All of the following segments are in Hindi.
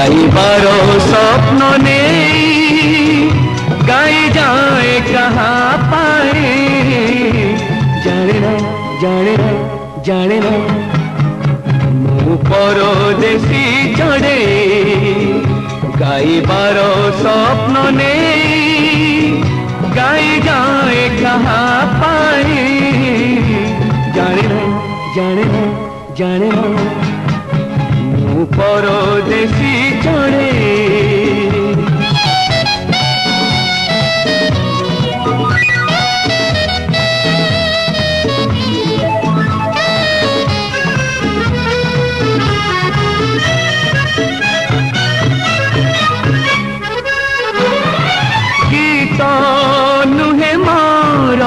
गाइबारो स्वप्न नहीं गाई जाए कहाँ पाए जाने ना जाने ना जाने ना मु परदेसी चढ़े गाइबारो स्वप्न नहीं गाई जाए कहाँ पाए जाने ना जाने ना जाने ना मु परदेसी चढ़े गीत नुहे मोर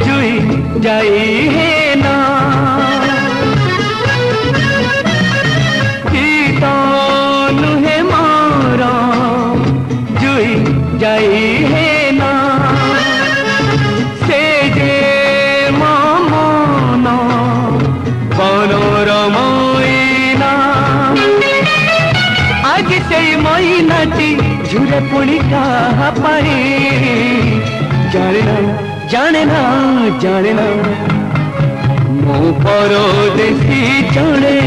जुई जाई है ना गीत नुहे मोर जुई जाई है ना से जे मन मनोरमईना आज से मैनाटी झुरे पुणी कहाँ पाए जाने ना जाने ना जाने ना मु परदेसी चढ़े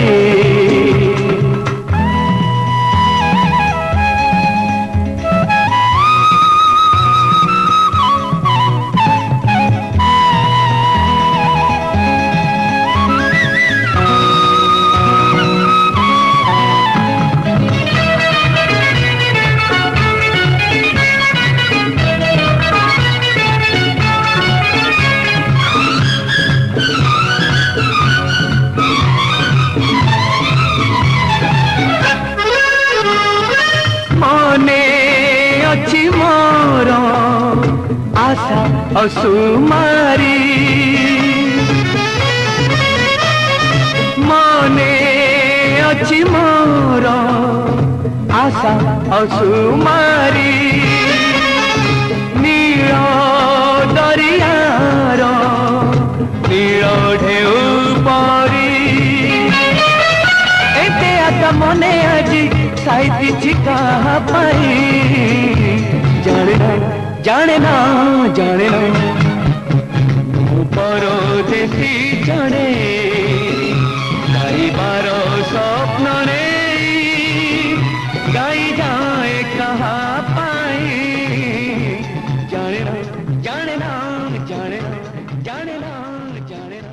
अच्छी मोर आशा असुमारी मने अच्छी मोर आशा असुमारी नील दरियार नील ढेउ परी एते आता मने आजी साइती कहाँ पाई जाने ना जाने ना जाने ना मु परदेसी चढ़े गाइबारो स्वप्न नहीं गाई जाए कहाँ पाए जाने ना जाने ना जाने ना जाने ना जाने ना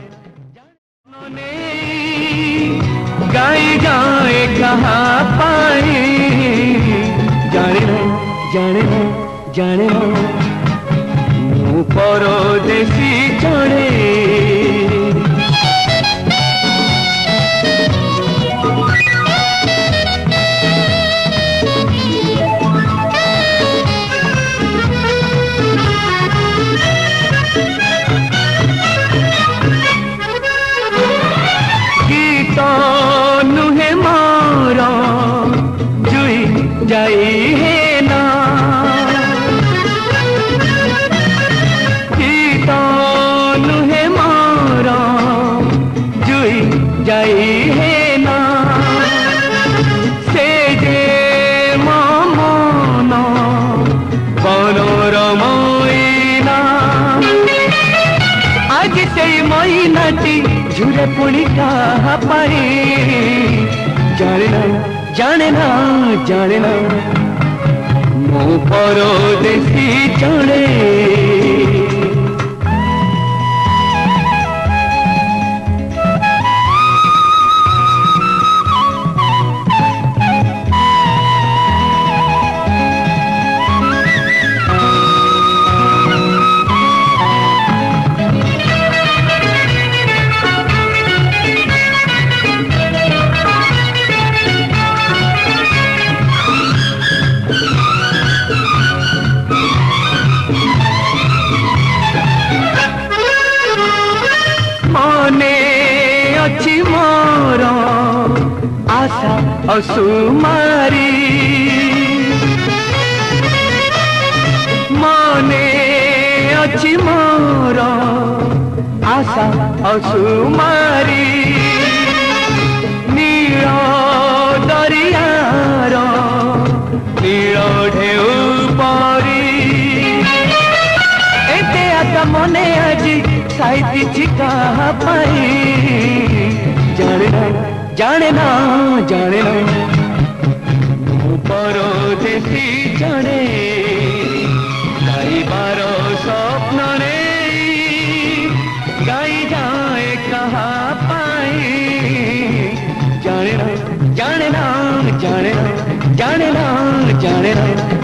स्वप्न नहीं गाई जाए कहाँ पाए जाने ना जाने ना जाने ना मु परदेसी चढ़े गीत नुहे मोर जुई जाई है ना गीत नुहे मोर जुई जाई है ना से जे मन मनोरमईना आज से मैनाटी झुरे पुणी कहाँ पाए जाने ना जाने ना जाने ना मु परदेसी चढ़े अच्छी मोर आशा असुमारी मने अच्छी मोर आशा असुमारी नील दरिया ढेउ परी एते आका मने आजी साइती कहा पाई जाने ना जाने ना जाने ना परदेसी जाने गाइबार स्वप्न ने गाई जाए कहा पाई जाने ना जाने ना जाने ना जाने ना जाने ना